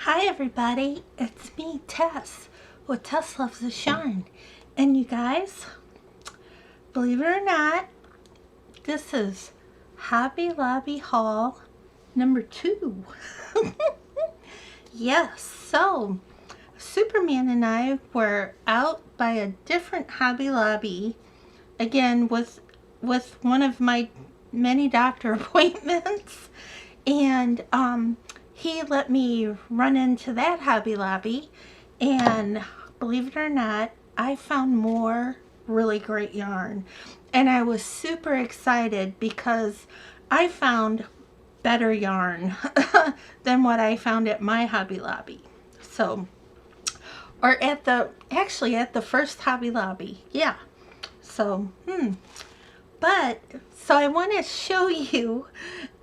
Hi everybody, it's me, Tess, with Tess Loves the Shine. And you guys, believe it or not, this is Hobby Lobby haul number 2. Yes, so Superman and I were out by a different Hobby Lobby, again with one of my many doctor appointments, and he let me run into that Hobby Lobby, and believe it or not, I found more really great yarn. And I was super excited because I found better yarn than what I found at my Hobby Lobby. So, or actually at the first Hobby Lobby. Yeah. So, so I want to show you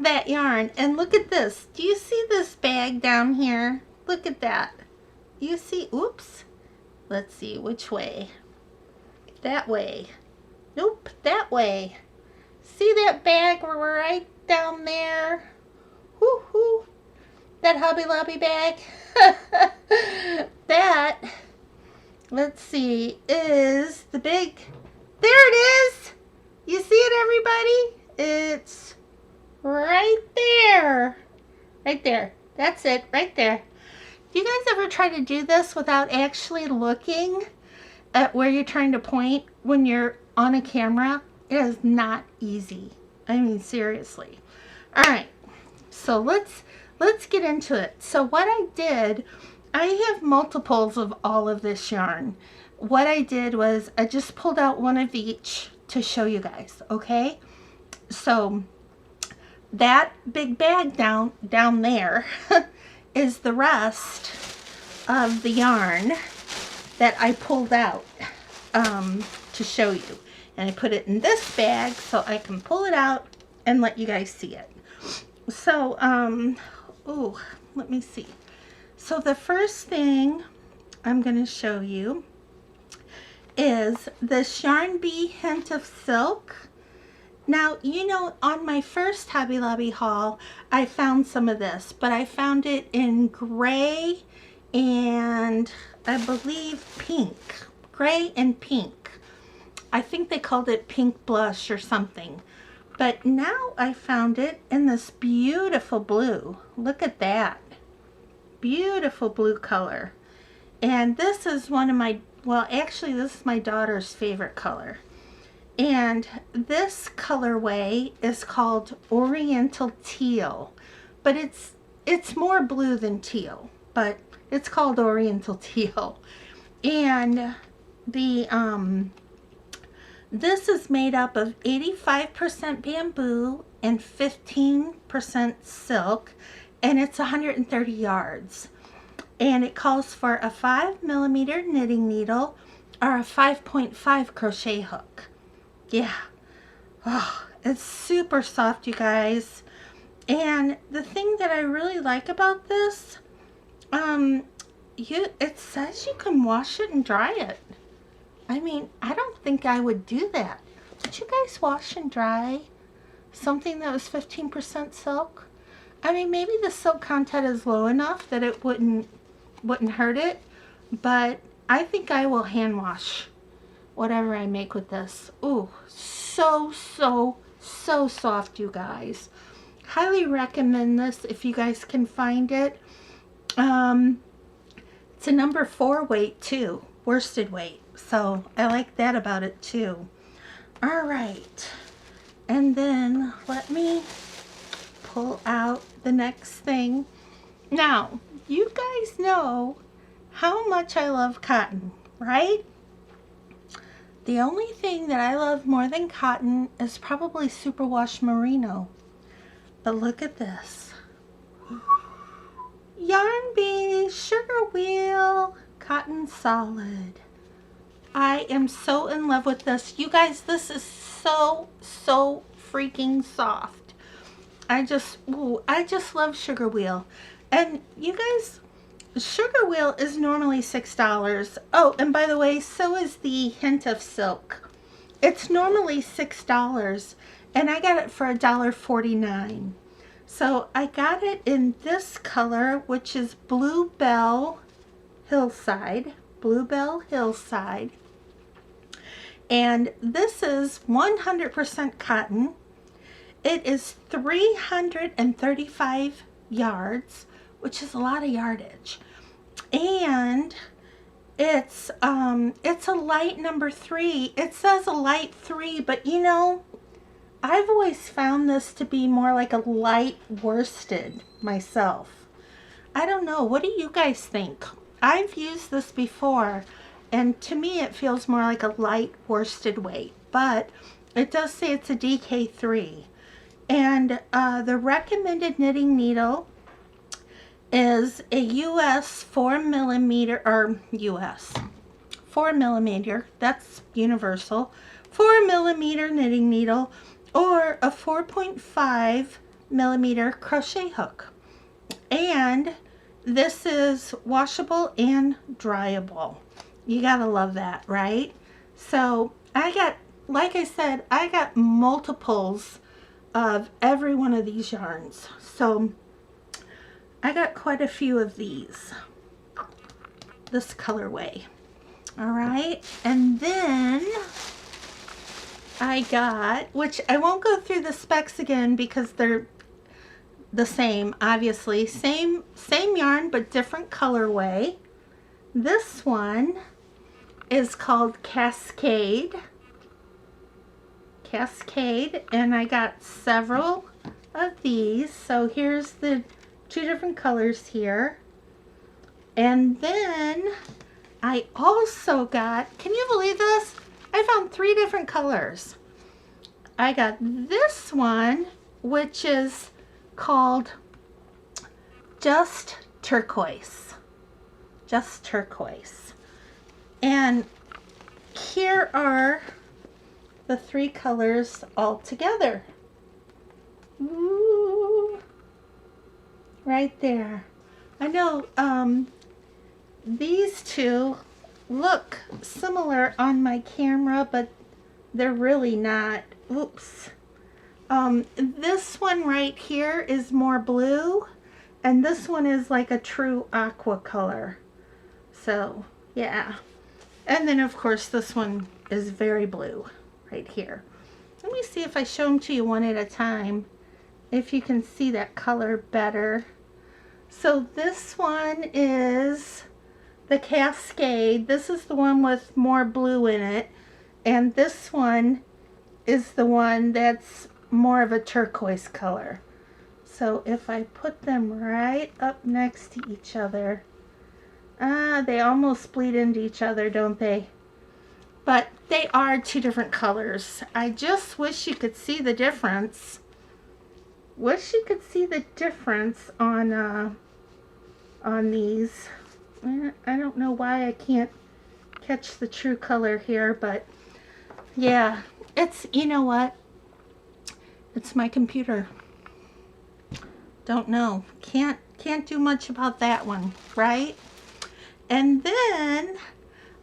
that yarn. And look at this. Do you see this bag down here? Look at that. You see, oops. Let's see, which way? That way. Nope, that way. See that bag right down there? Woo-hoo. That Hobby Lobby bag? That, let's see, is the big, there it is. You see it, everybody? It's right there. Right there. That's it, right there. Do you guys ever try to do this without actually looking at where you're trying to point when you're on a camera? It is not easy. I mean, seriously. All right. So let's get into it. So what I did, I have multiples of all of this yarn. What I did was I just pulled out one of each to show you guys, okay? So that big bag down there is the rest of the yarn that I pulled out to show you. And I put it in this bag so I can pull it out and let you guys see it. So, let me see. So the first thing I'm going to show you is the Charnby Hint of Silk. Now, you know, on my first Hobby Lobby haul, I found some of this, but I found it in gray and I believe pink. Gray and pink. I think they called it pink blush or something. But now I found it in this beautiful blue. Look at that. Beautiful blue color. And this is one of my, well, actually this is my daughter's favorite color. And this colorway is called Oriental Teal. But it's more blue than teal, but it's called Oriental Teal. And the this is made up of 85% bamboo and 15% silk, and it's 130 yards. And it calls for a 5mm knitting needle or a 5.5 crochet hook. Yeah. Oh, it's super soft, you guys. And the thing that I really like about this, it says you can wash it and dry it. I mean, I don't think I would do that. Would you guys wash and dry something that was 15% silk? I mean, maybe the silk content is low enough that it wouldn't hurt it, but I think I will hand wash whatever I make with this. Ooh, so soft, you guys. Highly recommend this if you guys can find it. It's a number 4 weight too, worsted weight. So I like that about it too. All right, and then let me pull out the next thing. Now, you guys know how much I love cotton, right? The only thing that I love more than cotton is probably Superwash Merino. But look at this. Yarn Bee, Sugar Wheel, Cotton Solid. I am so in love with this. You guys, this is so freaking soft. I just love Sugar Wheel. And you guys, Sugar Wheel is normally $6. Oh, and by the way, so is the Hint of Silk. It's normally $6, and I got it for $1.49. So I got it in this color, which is Bluebell Hillside. Bluebell Hillside. And this is 100% cotton. It is 335 yards, which is a lot of yardage. And it's a light number 3. It says a light 3, but you know, I've always found this to be more like a light worsted myself. I don't know. What do you guys think? I've used this before, and to me it feels more like a light worsted weight, but it does say it's a DK3. And the recommended knitting needle is a US 4 millimeter, or US 4 millimeter, that's universal, 4 millimeter knitting needle, or a 4.5 millimeter crochet hook. And this is washable and dryable. You gotta love that, right? So I got, like I said, I got multiples of every one of these yarns. So I got quite a few of these, this colorway. All right, and then I got, which I won't go through the specs again because they're the same, obviously. Same yarn, but different colorway. This one is called Cascade. Cascade, and I got several of these. So here's the 2 different colors here. And then I also got, can you believe this? I found 3 different colors. I got this one, which is called Just Turquoise. Just Turquoise. And here are the 3 colors all together. Ooh, right there. I know these 2 look similar on my camera, but they're really not. Oops. This one right here is more blue, and this one is like a true aqua color. So yeah, and then of course this one is very blue right here. Let me see if I show them to you one at a time, if you can see that color better. So this one is the Cascade. This is the one with more blue in it, and this one is the one that's more of a turquoise color. So if I put them right up next to each other, they almost bleed into each other, don't they? But they are 2 different colors. I just wish you could see the difference. Wish you could see the difference on these. I don't know why I can't catch the true color here, but yeah, it's, you know what? It's my computer. Don't know. Can't do much about that one, right? And then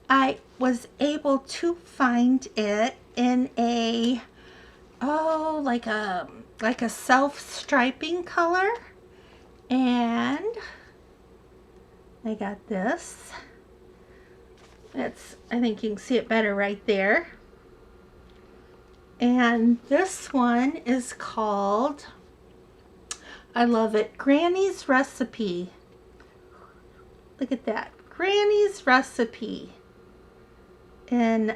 I was able to find it in a, like a self-striping color. And I got this. It's, I think you can see it better right there. And this one is called, I love it, Granny's Recipe. Look at that, Granny's Recipe. In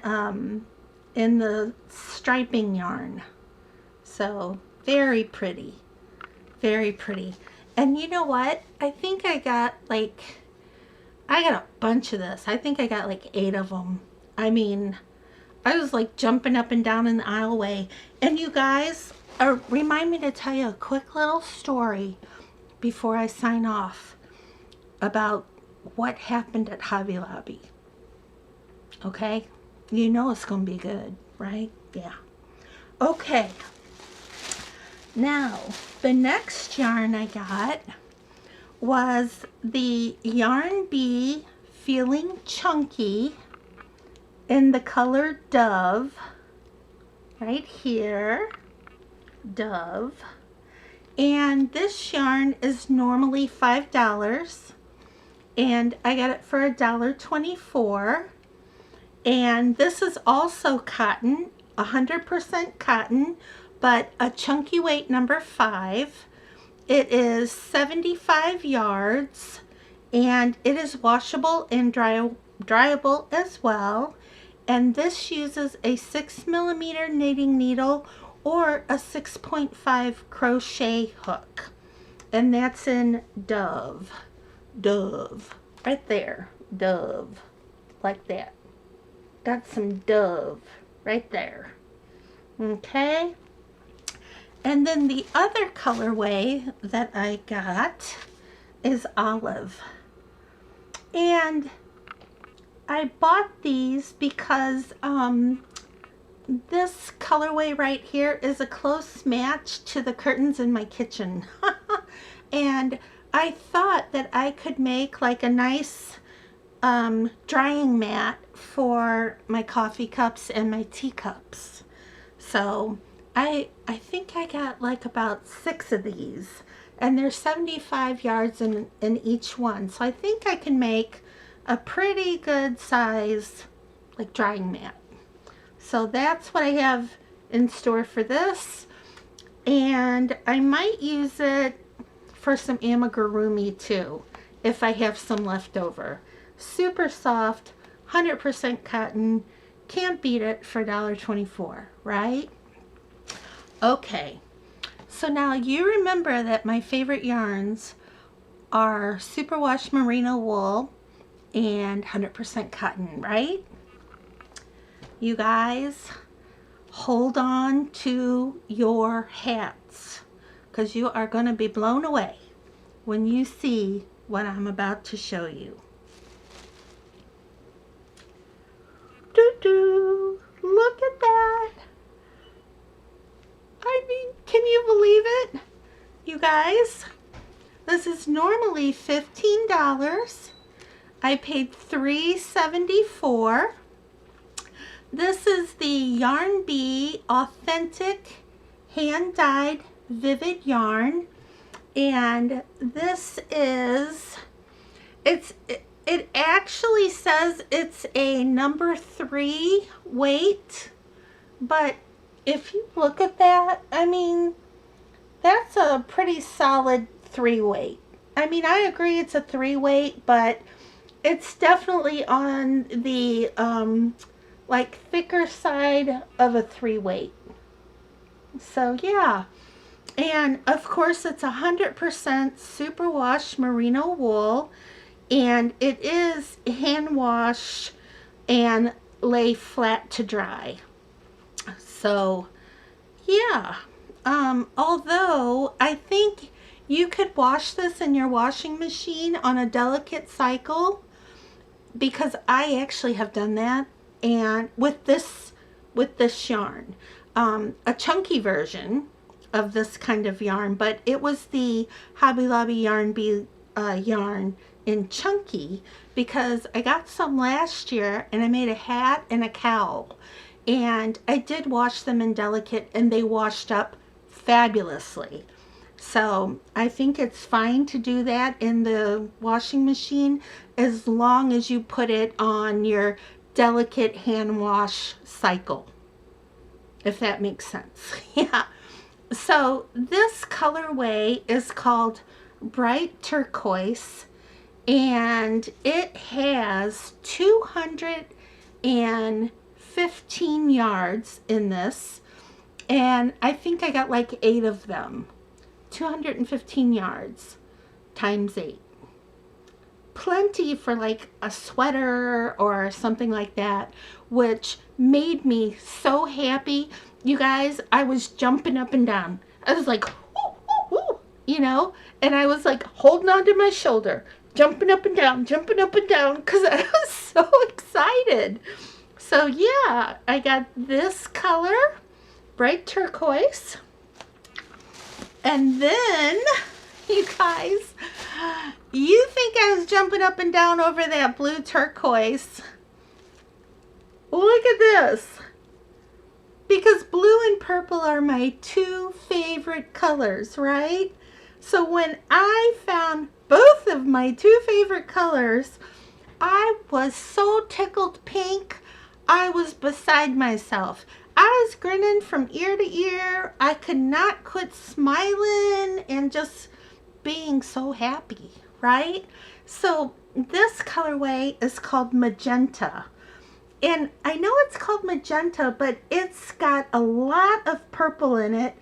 the striping yarn. So very pretty, very pretty. And you know what? I think I got a bunch of this. I think I got like 8 of them. I mean, I was like jumping up and down in the aisleway. And you guys, remind me to tell you a quick little story before I sign off about what happened at Hobby Lobby. Okay? You know it's going to be good, right? Yeah. Okay. Now, the next yarn I got was the Charnby Feeling Chunky in the color Dove, right here, Dove. And this yarn is normally $5, and I got it for $1.24. And this is also cotton, 100% cotton, but a chunky weight number 5. It is 75 yards, and it is washable and dryable as well. And this uses a 6mm knitting needle or a 6.5 crochet hook. And that's in Dove. Dove. Right there. Dove. Like that. Got some Dove right there. Okay. And then the other colorway that I got is Olive. And I bought these because this colorway right here is a close match to the curtains in my kitchen. And I thought that I could make like a nice drying mat for my coffee cups and my teacups. So I think I got like about 6 of these, and there's 75 yards in each one. So I think I can make a pretty good size like drying mat. So that's what I have in store for this, and I might use it for some amigurumi too if I have some left over. Super soft, 100% cotton, can't beat it for $1.24, right? Okay, so now you remember that my favorite yarns are Superwash Merino wool and 100% cotton, right? You guys, hold on to your hats, because you are going to be blown away when you see what I'm about to show you. Doo-doo! Look at that! I mean, can you believe it? You guys, this is normally $15. I paid $3.74. This is the Charnby Authentic hand-dyed vivid yarn, and this is, it actually says it's a number 3 weight, but if you look at that, I mean, that's a pretty solid 3 weight. I mean, I agree it's a 3 weight, but it's definitely on the like thicker side of a 3 weight. So yeah, and of course it's 100% superwash merino wool, and it is hand wash and lay flat to dry. So yeah, although I think you could wash this in your washing machine on a delicate cycle, because I actually have done that, and with this yarn, a chunky version of this kind of yarn, but it was the Hobby Lobby Charnby yarn in chunky, because I got some last year and I made a hat and a cowl, and I did wash them in delicate and they washed up fabulously. So I think it's fine to do that in the washing machine as long as you put it on your delicate hand wash cycle, if that makes sense. Yeah. So this colorway is called Bright Turquoise, and it has 215 yards in this, and I think I got like 8 of them. 215 yards times 8. Plenty for like a sweater or something like that, which made me so happy. You guys, I was jumping up and down. I was like, woo, woo, woo, you know, and I was like holding on to my shoulder, jumping up and down, because I was so excited. So yeah, I got this color, bright turquoise. And then, you guys, you think I was jumping up and down over that blue turquoise. Look at this. because blue and purple are my two favorite colors, right? So when I found both of my two favorite colors, I was so tickled pink. I was beside myself. I was grinning from ear to ear. I could not quit smiling and just being so happy, right? So this colorway is called Magenta. And I know it's called Magenta, but it's got a lot of purple in it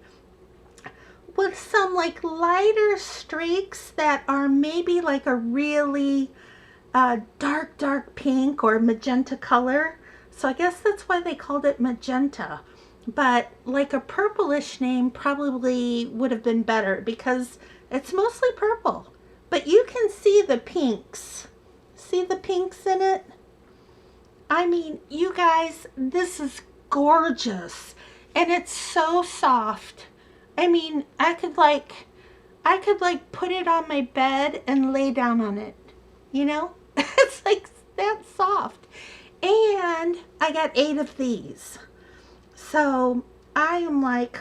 with some like lighter streaks that are maybe like a really dark pink or magenta color. So I guess that's why they called it Magenta. But like a purplish name probably would have been better because it's mostly purple. But you can see the pinks. See the pinks in it? I mean, you guys, this is gorgeous. And it's so soft. I mean, I could like put it on my bed and lay down on it. You know? It's like that soft. And I got 8 of these. So I am like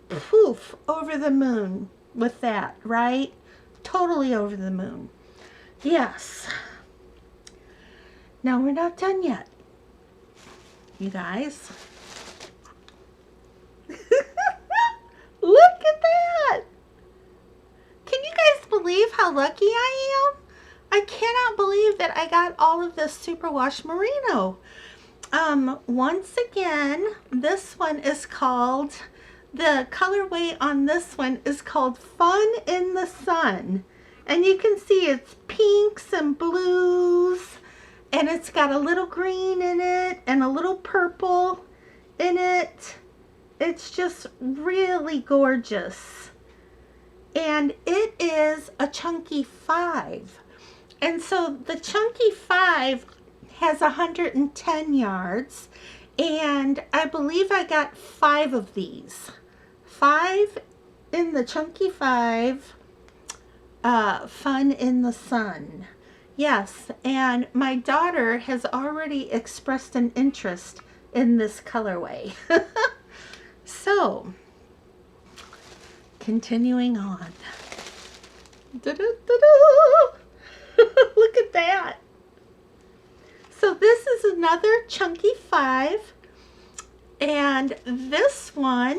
poof, over the moon with that, right? Totally over the moon. Yes. Now we're not done yet, you guys. Look at that. Can you guys believe how lucky I am? I cannot believe that I got all of this Superwash Merino. Once again, this one is called, the colorway on this one is called Fun in the Sun. And you can see it's pinks and blues, and it's got a little green in it and a little purple in it. It's just really gorgeous. And it is a chunky 5. And so the chunky 5 has 110 yards, and I believe I got 5 of these. 5 in the chunky 5, Fun in the Sun. Yes, and my daughter has already expressed an interest in this colorway. So, continuing on. Da-da-da-da. Look at that. So this is another chunky 5. And this one,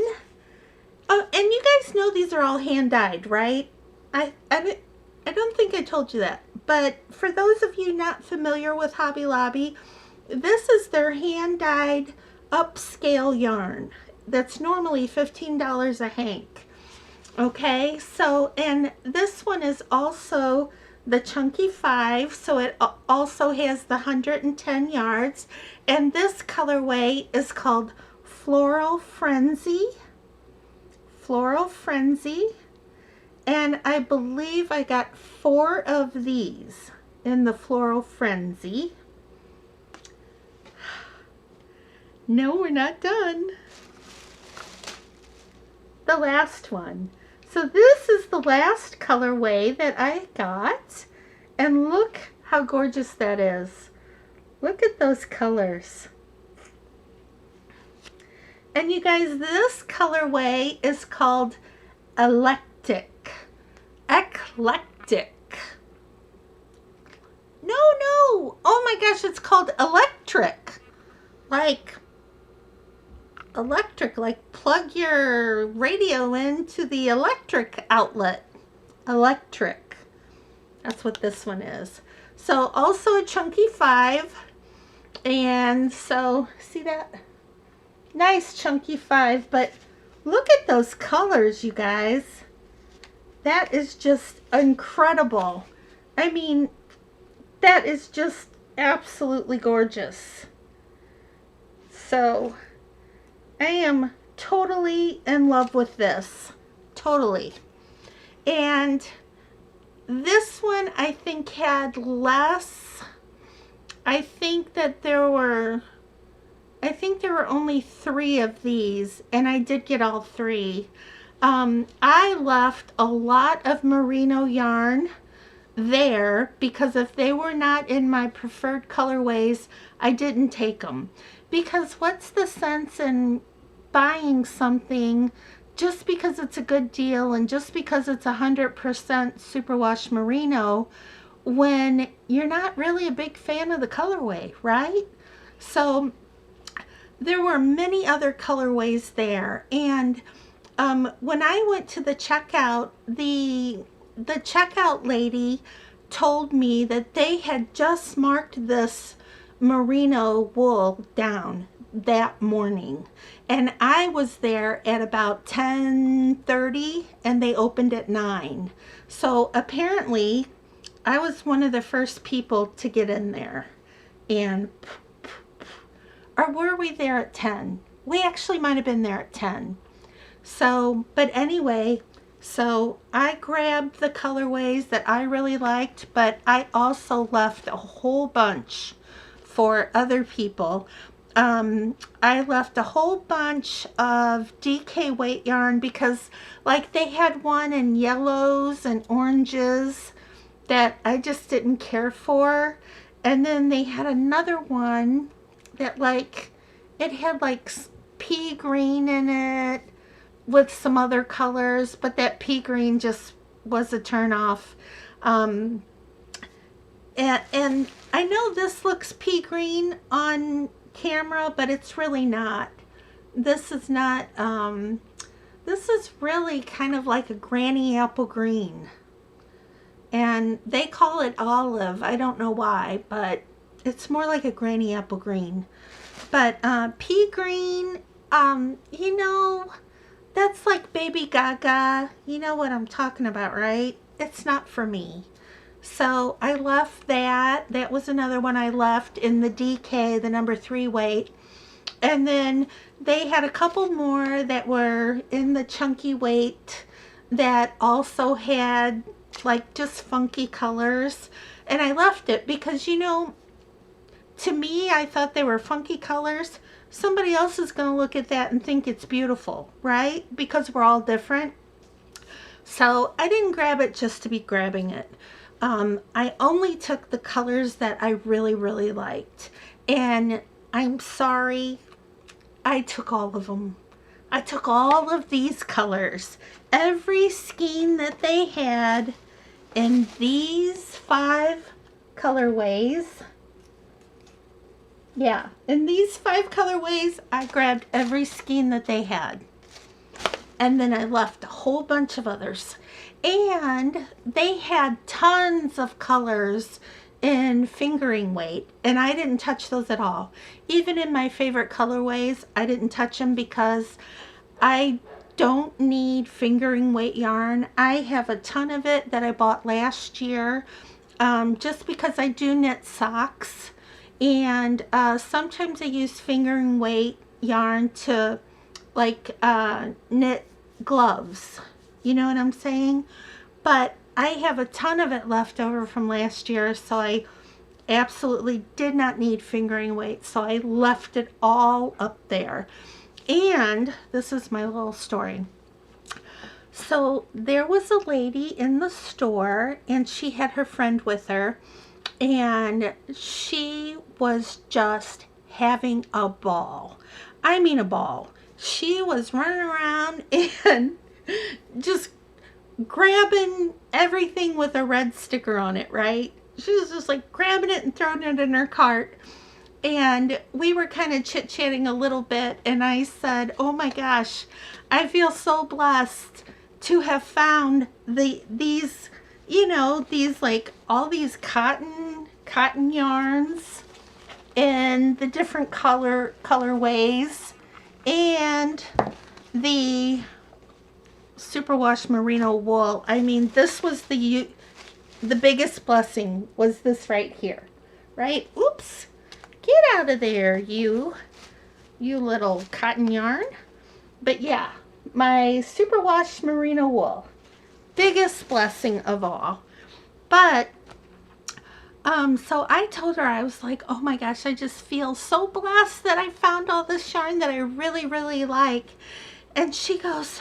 oh, and you guys know these are all hand dyed, right? I don't think I told you that. But for those of you not familiar with Hobby Lobby, this is their hand dyed upscale yarn. That's normally $15 a hank. Okay, so, and this one is also the chunky 5, so it also has the 110 yards. And this colorway is called Floral Frenzy. Floral Frenzy. And I believe I got 4 of these in the Floral Frenzy. No, we're not done. The last one. So this is the last colorway that I got. And look how gorgeous that is. Look at those colors. And you guys, this colorway is called Eclectic. Eclectic. No. Oh my gosh, it's called electric. Like electric, like plug your radio into the electric outlet. Electric. That's what this one is. So also a chunky 5. And so, see that? Nice chunky 5, but look at those colors, you guys. That is just incredible. I mean, that is just absolutely gorgeous. So, I am totally in love with this. Totally. And this one I think had less. I think there were only 3 of these, and I did get all 3. I left a lot of merino yarn there because if they were not in my preferred colorways, I didn't take them. Because what's the sense in buying something just because it's a good deal and just because it's 100% superwash merino when you're not really a big fan of the colorway, right? So there were many other colorways there, and when I went to the checkout, the checkout lady told me that they had just marked this merino wool down that morning, and I was there at about 10:30 and they opened at 9. So apparently I was one of the first people to get in there. And or were we there at 10? We actually might have been there at 10. So, but anyway, so I grabbed the colorways that I really liked, but I also left a whole bunch for other people. I left a whole bunch of DK weight yarn because like they had one in yellows and oranges that I just didn't care for. And then they had another one that like, it had like pea green in it with some other colors, but that pea green just was a turn off. And I know this looks pea green on camera, but it's really not. This is not, this is really kind of like a granny apple green. And they call it olive. I don't know why, but it's more like a granny apple green. But pea green, you know, that's like Baby Gaga. You know what I'm talking about, right? It's not for me. So I left that. That was another one I left in the DK, the number 3 weight. And then they had a couple more that were in the chunky weight that also had like just funky colors. And I left it because, you know, to me, I thought they were funky colors. Somebody else is going to look at that and think it's beautiful, right? Because we're all different. So I didn't grab it just to be grabbing it. I only took the colors that I really, really liked. And I'm sorry, I took all of them. I took all of these colors. Every skein that they had in these 5 colorways. Yeah, in these 5 colorways, I grabbed every skein that they had. And then I left a whole bunch of others. And they had tons of colors in fingering weight, and I didn't touch those at all. Even in my favorite colorways, I didn't touch them because I don't need fingering weight yarn. I have a ton of it that I bought last year just because I do knit socks, and sometimes I use fingering weight yarn to like knit gloves. You know what I'm saying? But I have a ton of it left over from last year, so I absolutely did not need fingering weight, so I left it all up there. And this is my little story. So there was a lady in the store, and she had her friend with her, and she was just having a ball. I mean a ball. She was running around and just grabbing everything with a red sticker on it, right? She was just like grabbing it and throwing it in her cart. And we were kind of chit-chatting a little bit, and I said, oh my gosh, I feel so blessed to have found these, you know, these like all these cotton yarns in the different colorways, and the superwash merino wool. I mean, this was the biggest blessing, was this right here, right? Oops, get out of there, you little cotton yarn. But yeah, my superwash merino wool, biggest blessing of all. But so I told her, I was like, oh my gosh, I just feel so blessed that I found all this yarn that I really, really like. And she goes,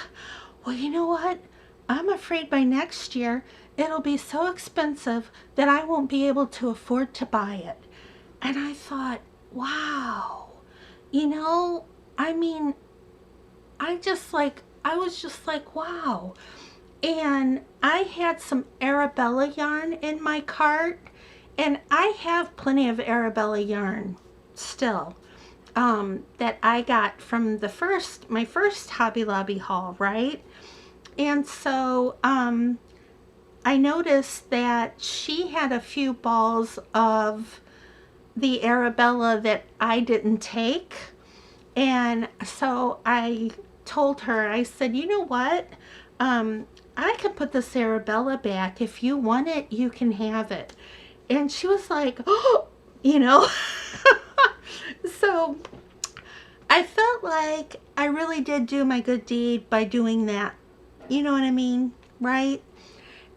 well, you know what? I'm afraid by next year it'll be so expensive that I won't be able to afford to buy it. And I thought, wow, you know, I mean, I was just like, wow. And I had some Arabella yarn in my cart, and I have plenty of Arabella yarn still, that I got from my first Hobby Lobby haul, right? And so I noticed that she had a few balls of the Arabella that I didn't take. And so I told her, I said, you know what? I can put this Arabella back. If you want it, you can have it. And she was like, oh, you know. So I felt like I really did do my good deed by doing that. You know what I mean? Right?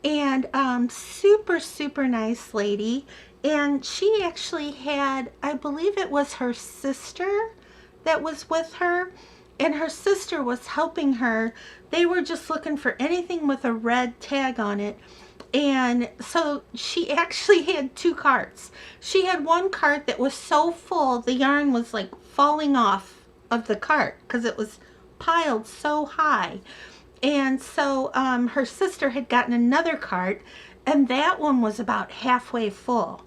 And super, super nice lady. And she actually had, I believe it was her sister that was with her. And her sister was helping her. They were just looking for anything with a red tag on it. And so she actually had two carts. She had one cart that was so full, the yarn was like falling off of the cart because it was piled so high. And so her sister had gotten another cart, and that one was about halfway full.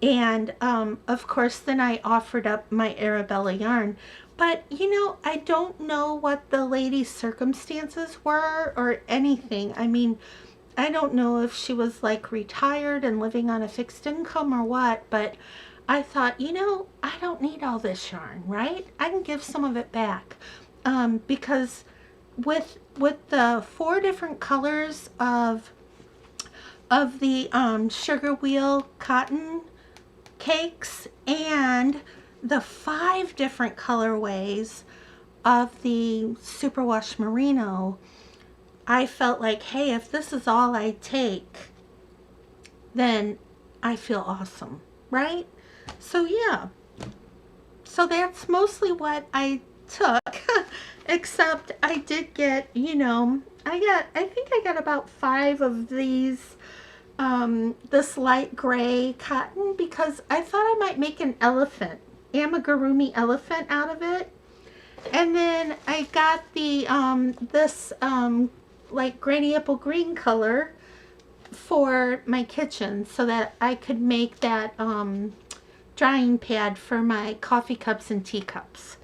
And of course, then I offered up my Arabella yarn. But you know, I don't know what the lady's circumstances were or anything. I mean, I don't know if she was like retired and living on a fixed income or what, but I thought, you know, I don't need all this yarn, right? I can give some of it back, because with the 4 different colors of the sugar wheel cotton cakes and the 5 different colorways of the Superwash Merino, I felt like, hey, if this is all I take, then I feel awesome, right? So yeah, so that's mostly what I took, except I did get, you know, I think I got about 5 of these, this light gray cotton, because I thought I might make an elephant, amigurumi elephant out of it. And then I got the, this, like granny apple green color for my kitchen so that I could make that drying pad for my coffee cups and teacups.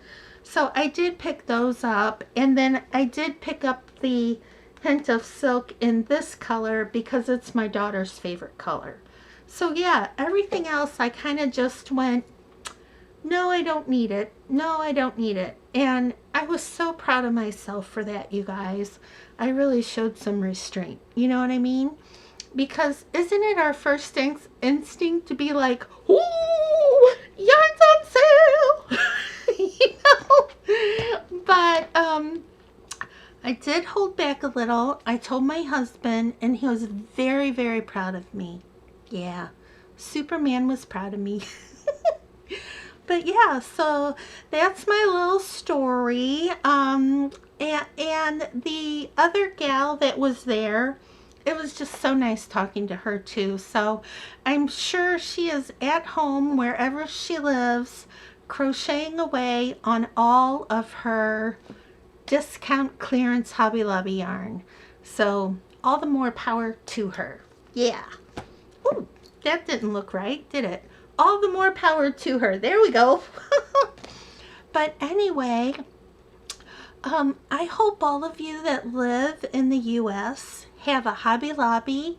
So I did pick those up, and then I did pick up the hint of silk in this color because it's my daughter's favorite color. So yeah, everything else I kind of just went, no, I don't need it. No, I don't need it. And I was so proud of myself for that, you guys. I really showed some restraint. You know what I mean? Because isn't it our first instinct to be like, ooh, yarn's on sale, you know? But I did hold back a little. I told my husband, and he was very, very proud of me. Yeah, Superman was proud of me. But yeah, so that's my little story. And the other gal that was there, it was just so nice talking to her too. So I'm sure she is at home wherever she lives, crocheting away on all of her discount clearance Hobby Lobby yarn. So all the more power to her. Yeah. Ooh, that didn't look right, did it? All the more power to her. There we go. But anyway, I hope all of you that live in the U.S. have a Hobby Lobby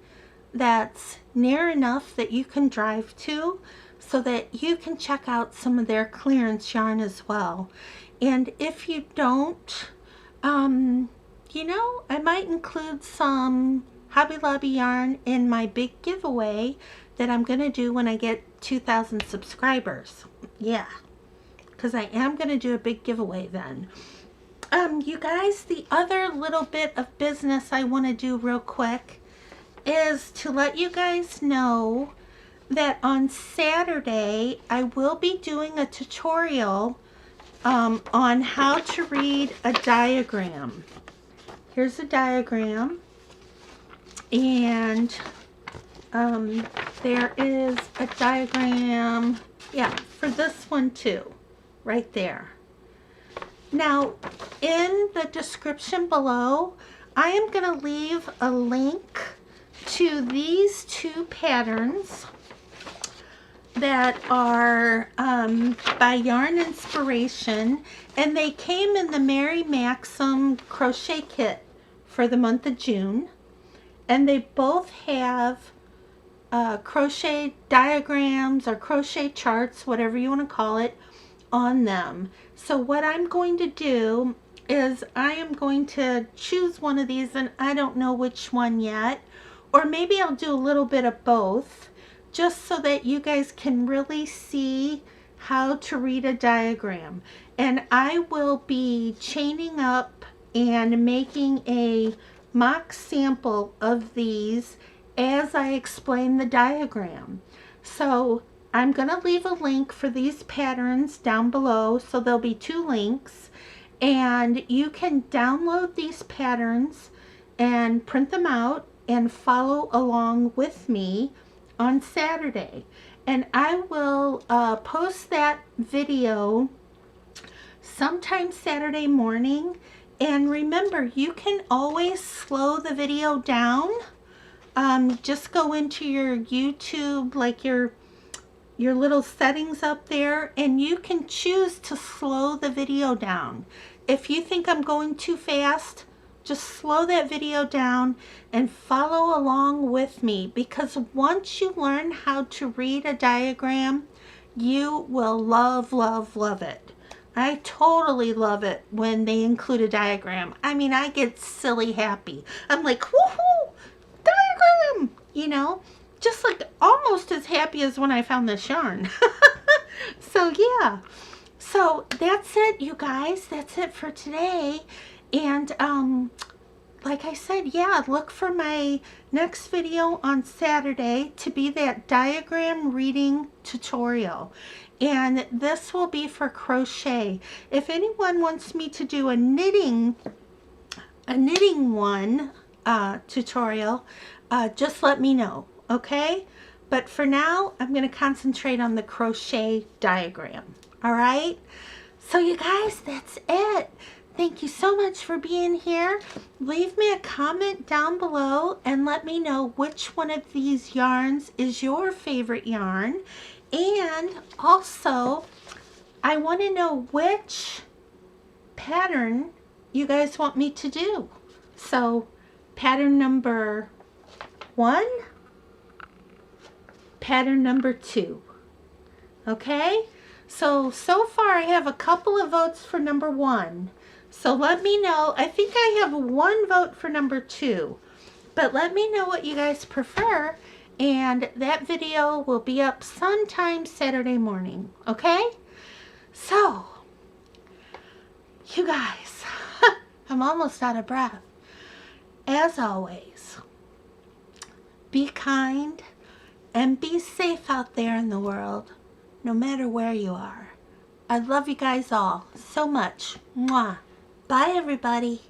that's near enough that you can drive to so that you can check out some of their clearance yarn as well. And if you don't, you know, I might include some Hobby Lobby yarn in my big giveaway that I'm going to do when I get 2,000 subscribers. Yeah, because I am going to do a big giveaway then. You guys, the other little bit of business I want to do real quick is to let you guys know that on Saturday I will be doing a tutorial on how to read a diagram. Here's a diagram, and there is a diagram, yeah, for this one too, right there. Now, in the description below, I am going to leave a link to these two patterns that are by Yarn Inspiration, and they came in the Mary Maxim crochet kit for the month of June, and they both have crochet diagrams or crochet charts, whatever you want to call it, on them. So what I'm going to do is I am going to choose one of these, and I don't know which one yet, or maybe I'll do a little bit of both, just so that you guys can really see how to read a diagram. And I will be chaining up and making a mock sample of these as I explain the diagram. So I'm going to leave a link for these patterns down below, so there'll be two links, and you can download these patterns and print them out and follow along with me on Saturday. And I will post that video sometime Saturday morning. And remember, you can always slow the video down. Just go into your YouTube, like your little settings up there, and you can choose to slow the video down. If you think I'm going too fast, just slow that video down and follow along with me, because once you learn how to read a diagram, you will love, love, love it. I totally love it when they include a diagram. I mean, I get silly happy. I'm like, woohoo, diagram, you know? Just like almost as happy as when I found this yarn. So yeah, so that's it, you guys. That's it for today. And like I said, yeah, look for my next video on Saturday to be that diagram reading tutorial. And this will be for crochet. If anyone wants me to do a knitting one tutorial, just let me know. Okay, but for now I'm going to concentrate on the crochet diagram. All right, so you guys, that's it. Thank you so much for being here. Leave me a comment down below and let me know which one of these yarns is your favorite yarn. And also, I want to know which pattern you guys want me to do. So pattern number 1, pattern number 2. Okay, so far I have a couple of votes for number 1. So let me know. I think I have 1 vote for number 2, but let me know what you guys prefer, and that video will be up sometime Saturday morning. Okay, so you guys, I'm almost out of breath. As always, be kind and be safe out there in the world, no matter where you are. I love you guys all so much. Mwah. Bye, everybody.